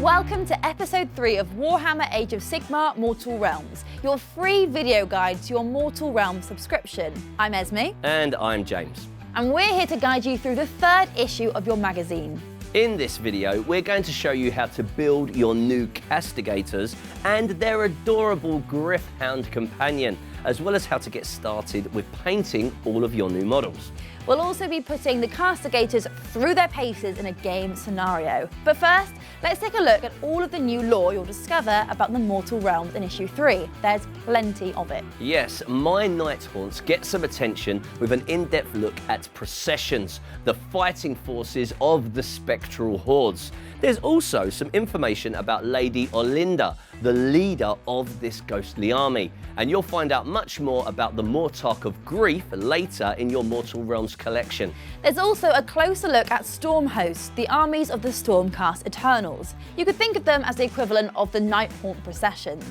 Welcome to episode 3 of Warhammer Age of Sigmar Mortal Realms, your free video guide to your Mortal Realms subscription. I'm Esme. And I'm James. And we're here to guide you through the 3rd issue of your magazine. In this video, we're going to show you how to build your new Castigators and their adorable Gryph-hound companion, as well as how to get started with painting all of your new models. We'll also be putting the Castigators through their paces in a game scenario. But first, let's take a look at all of the new lore you'll discover about the Mortal Realms in issue 3. There's plenty of it. Yes, my Nighthaunts get some attention with an in-depth look at processions, the fighting forces of the spectral hordes. There's also some information about Lady Olinda, the leader of this ghostly army. And you'll find out much more about the Mortarch of Grief later in your Mortal Realms collection. There's also a closer look at Stormhost, the armies of the Stormcast Eternals. You could think of them as the equivalent of the Nighthaunt processions.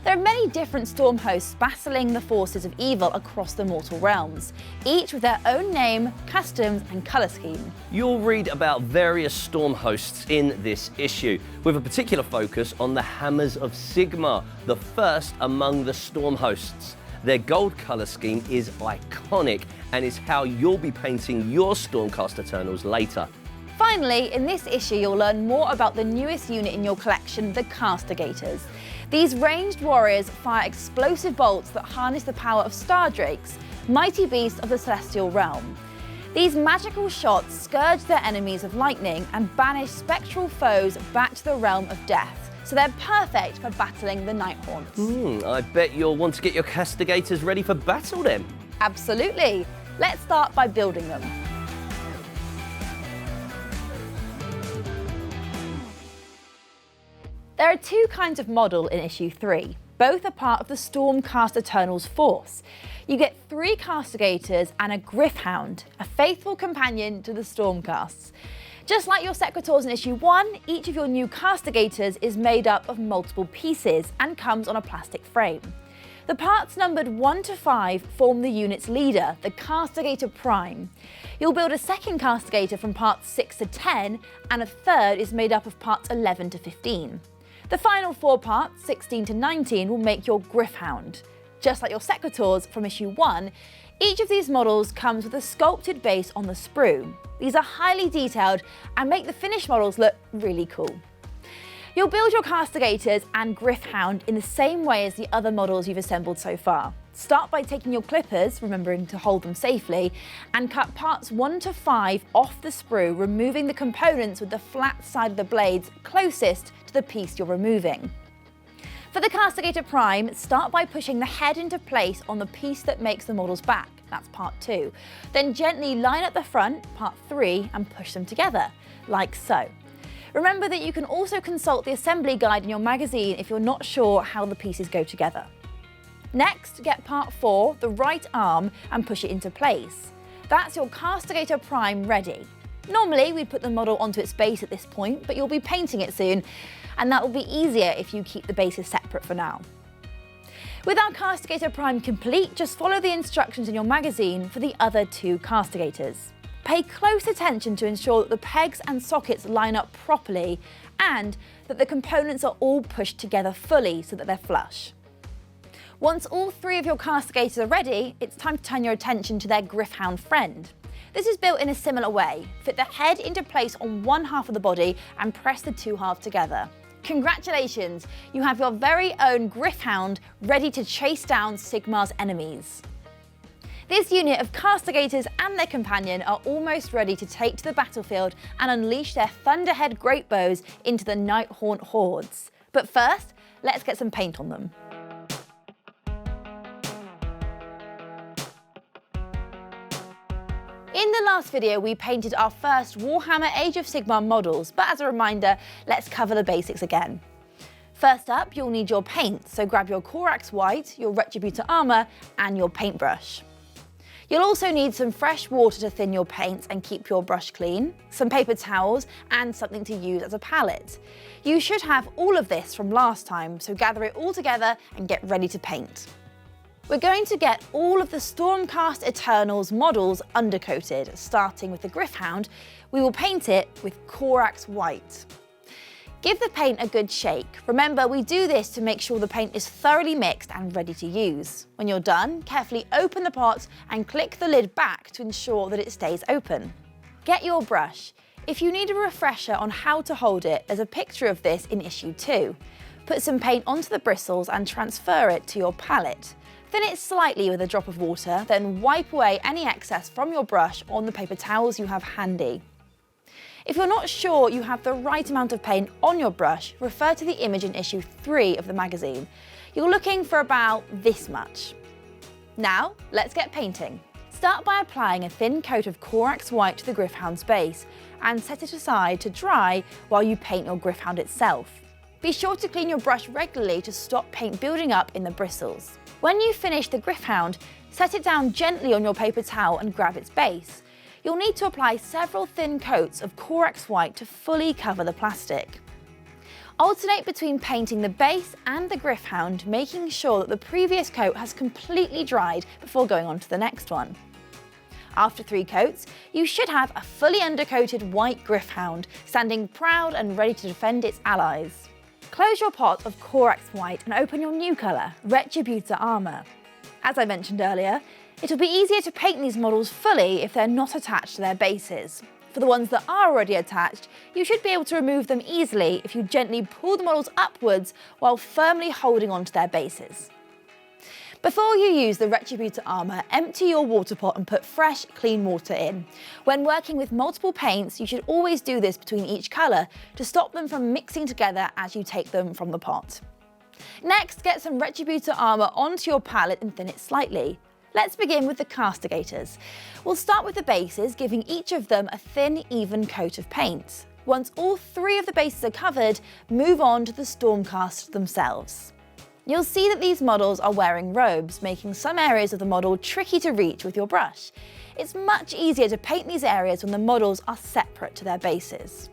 There are many different Stormhosts battling the forces of evil across the Mortal Realms, each with their own name, customs and colour scheme. You'll read about various Stormhosts in this issue, with a particular focus on the Hammers of Sigmar, the first among the Stormhosts. Their gold colour scheme is iconic and is how you'll be painting your Stormcast Eternals later. Finally, in this issue you'll learn more about the newest unit in your collection, the Castigators. These ranged warriors fire explosive bolts that harness the power of Stardrakes, mighty beasts of the Celestial Realm. These magical shots scourge their enemies of lightning and banish spectral foes back to the realm of death, so they're perfect for battling the Nighthaunts. I bet you'll want to get your Castigators ready for battle then. Absolutely. Let's start by building them. There are 2 kinds of model in issue 3. Both are part of the Stormcast Eternals force. You get 3 Castigators and a Gryph-hound, a faithful companion to the Stormcasts. Just like your Sequitors in issue 1, each of your new Castigators is made up of multiple pieces and comes on a plastic frame. The parts numbered 1 to 5 form the unit's leader, the Castigator Prime. You'll build a second Castigator from parts 6 to 10, and a third is made up of parts 11 to 15. The final 4 parts, 16 to 19, will make your Gryph-hound. Just like your Sequitors from issue 1, each of these models comes with a sculpted base on the sprue. These are highly detailed and make the finished models look really cool. You'll build your Castigators and Gryph-hound in the same way as the other models you've assembled so far. Start by taking your clippers, remembering to hold them safely, and cut parts 1 to 5 off the sprue, removing the components with the flat side of the blades closest to the piece you're removing. For the Castigator Prime, start by pushing the head into place on the piece that makes the model's back. That's part 2. Then gently line up the front, part 3, and push them together, like so. Remember that you can also consult the assembly guide in your magazine if you're not sure how the pieces go together. Next, get part 4, the right arm, and push it into place. That's your Castigator Prime ready. Normally, we'd put the model onto its base at this point, but you'll be painting it soon, and that will be easier if you keep the bases separate for now. With our Castigator Prime complete, just follow the instructions in your magazine for the other 2 Castigators. Pay close attention to ensure that the pegs and sockets line up properly and that the components are all pushed together fully so that they're flush. Once all 3 of your Castigators are ready, it's time to turn your attention to their Gryph-hound friend. This is built in a similar way. Fit the head into place on one half of the body and press the 2 halves together. Congratulations, you have your very own Gryph-hound ready to chase down Sigmar's enemies. This unit of Castigators and their companion are almost ready to take to the battlefield and unleash their Thunderhead Greatbows into the Nighthaunt hordes. But first, let's get some paint on them. In the last video, we painted our first Warhammer Age of Sigmar models, but as a reminder, let's cover the basics again. First up, you'll need your paint, so grab your Corax White, your Retributor armour, and your paintbrush. You'll also need some fresh water to thin your paints and keep your brush clean, some paper towels, and something to use as a palette. You should have all of this from last time, so gather it all together and get ready to paint. We're going to get all of the Stormcast Eternals models undercoated, starting with the Gryph-hound. We will paint it with Corax White. Give the paint a good shake. Remember, we do this to make sure the paint is thoroughly mixed and ready to use. When you're done, carefully open the pot and click the lid back to ensure that it stays open. Get your brush. If you need a refresher on how to hold it, there's a picture of this in issue 2. Put some paint onto the bristles and transfer it to your palette. Thin it slightly with a drop of water, then wipe away any excess from your brush on the paper towels you have handy. If you're not sure you have the right amount of paint on your brush, refer to the image in issue 3 of the magazine. You're looking for about this much. Now, let's get painting. Start by applying a thin coat of Corax White to the Gryph-hound's base and set it aside to dry while you paint your Gryph-hound itself. Be sure to clean your brush regularly to stop paint building up in the bristles. When you finish the Gryph-hound, set it down gently on your paper towel and grab its base. You'll need to apply several thin coats of Corax White to fully cover the plastic. Alternate between painting the base and the Gryph-hound, making sure that the previous coat has completely dried before going on to the next one. After 3 coats, you should have a fully undercoated white Gryph-hound, standing proud and ready to defend its allies. Close your pot of Corax White and open your new colour, Retributor Armour. As I mentioned earlier, it'll be easier to paint these models fully if they're not attached to their bases. For the ones that are already attached, you should be able to remove them easily if you gently pull the models upwards while firmly holding onto their bases. Before you use the Retributor Armour, empty your water pot and put fresh, clean water in. When working with multiple paints, you should always do this between each colour to stop them from mixing together as you take them from the pot. Next, get some Retributor Armour onto your palette and thin it slightly. Let's begin with the castigators. We'll start with the bases, giving each of them a thin, even coat of paint. Once all 3 of the bases are covered, move on to the Stormcast themselves. You'll see that these models are wearing robes, making some areas of the model tricky to reach with your brush. It's much easier to paint these areas when the models are separate to their bases.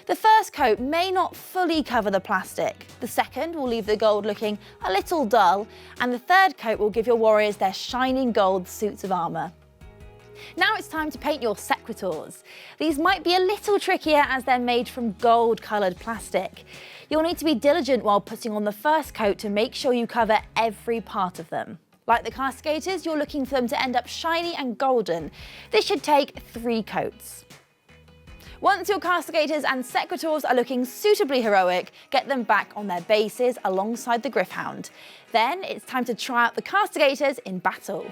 The first coat may not fully cover the plastic, the second will leave the gold looking a little dull, and the third coat will give your warriors their shining gold suits of armour. Now it's time to paint your Sequitors. These might be a little trickier as they're made from gold-coloured plastic. You'll need to be diligent while putting on the first coat to make sure you cover every part of them. Like the castigators, you're looking for them to end up shiny and golden. This should take 3 coats. Once your castigators and Sequitors are looking suitably heroic, get them back on their bases alongside the Gryph-hound. Then it's time to try out the castigators in battle.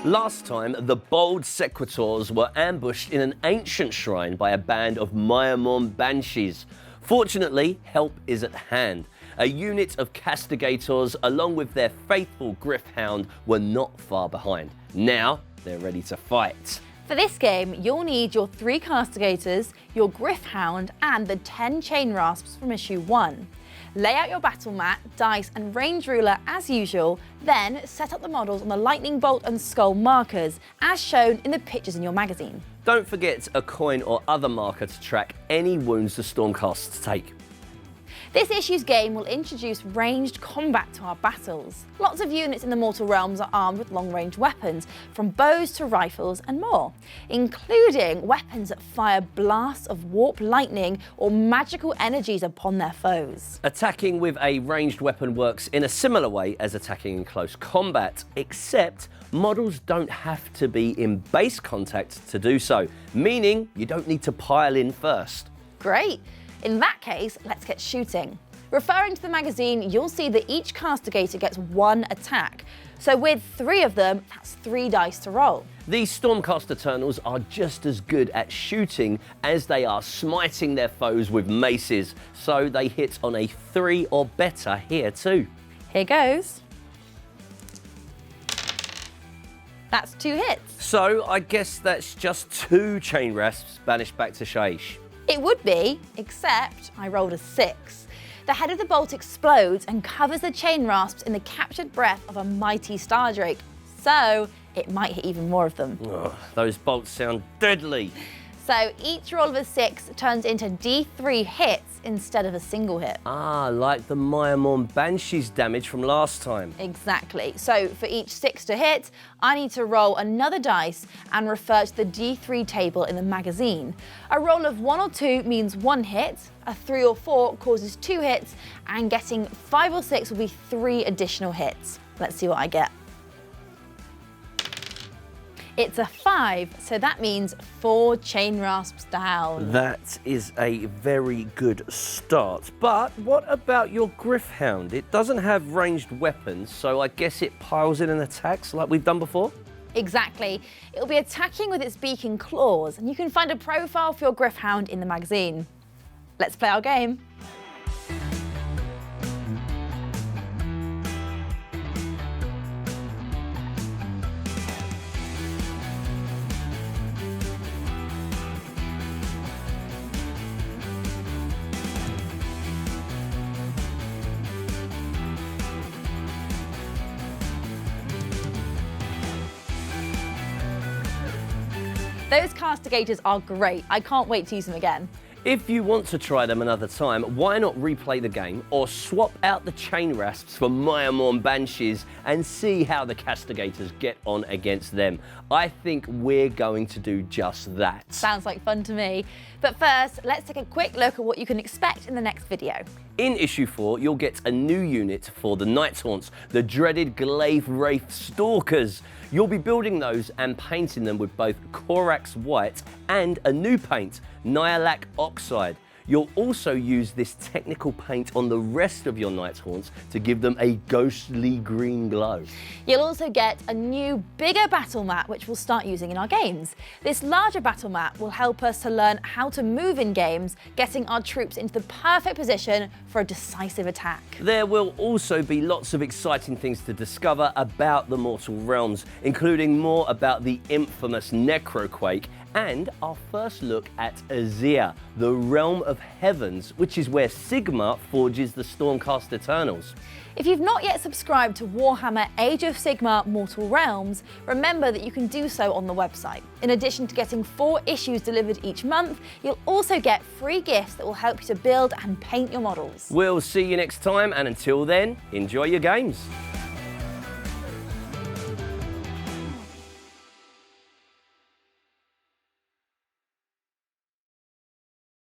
Last time, the bold Sequitors were ambushed in an ancient shrine by a band of Myamon Banshees. Fortunately, help is at hand. A unit of castigators, along with their faithful Gryph-hound, were not far behind. Now, they're ready to fight. For this game, you'll need your 3 castigators, your Gryph-hound, and the 10 chain rasps from issue 1. Lay out your battle mat, dice and range ruler as usual, then set up the models on the lightning bolt and skull markers, as shown in the pictures in your magazine. Don't forget a coin or other marker to track any wounds the Stormcasts take. This issue's game will introduce ranged combat to our battles. Lots of units in the Mortal Realms are armed with long-range weapons, from bows to rifles and more, including weapons that fire blasts of warp lightning or magical energies upon their foes. Attacking with a ranged weapon works in a similar way as attacking in close combat, except models don't have to be in base contact to do so, meaning you don't need to pile in first. Great! In that case, let's get shooting. Referring to the magazine, you'll see that each castigator gets 1 attack. So with 3 of them, that's 3 dice to roll. These Stormcast Eternals are just as good at shooting as they are smiting their foes with maces, so they hit on a 3 or better here too. Here goes. That's 2 hits. So I guess that's just 2 chain rasps banished back to Shaiish. It would be, except I rolled a 6. The head of the bolt explodes and covers the chain rasps in the captured breath of a mighty Stardrake, so it might hit even more of them. Ugh, those bolts sound deadly. So each roll of a 6 turns into D3 hits, instead of a single hit. Ah, like the Myamon Banshee's damage from last time. Exactly. So for each 6 to hit, I need to roll another dice and refer to the D3 table in the magazine. A roll of 1 or 2 means 1 hit, a 3 or 4 causes 2 hits, and getting 5 or 6 will be 3 additional hits. Let's see what I get. It's a 5, so that means 4 chain rasps down. That is a very good start. But what about your Gryph-hound? It doesn't have ranged weapons, so I guess it piles in and attacks like we've done before? Exactly. It'll be attacking with its beak and claws, and you can find a profile for your Gryph-hound in the magazine. Let's play our game. Those castigators are great. I can't wait to use them again. If you want to try them another time, why not replay the game or swap out the chain rasps for Myamon Banshees and see how the castigators get on against them. I think we're going to do just that. Sounds like fun to me. But first, let's take a quick look at what you can expect in the next video. In issue 4, you'll get a new unit for the Nighthaunts, the dreaded Glaive Wraith Stalkers. You'll be building those and painting them with both Corax White and a new paint, Nihilakh Oxide. You'll also use this technical paint on the rest of your Nighthaunts to give them a ghostly green glow. You'll also get a new, bigger battle mat which we'll start using in our games. This larger battle mat will help us to learn how to move in games, getting our troops into the perfect position for a decisive attack. There will also be lots of exciting things to discover about the Mortal Realms, including more about the infamous Necroquake and our first look at Azyr, the Realm of Heavens, which is where Sigmar forges the Stormcast Eternals. If you've not yet subscribed to Warhammer Age of Sigmar Mortal Realms, remember that you can do so on the website. In addition to getting 4 issues delivered each month, you'll also get free gifts that will help you to build and paint your models. We'll see you next time, and until then, enjoy your games.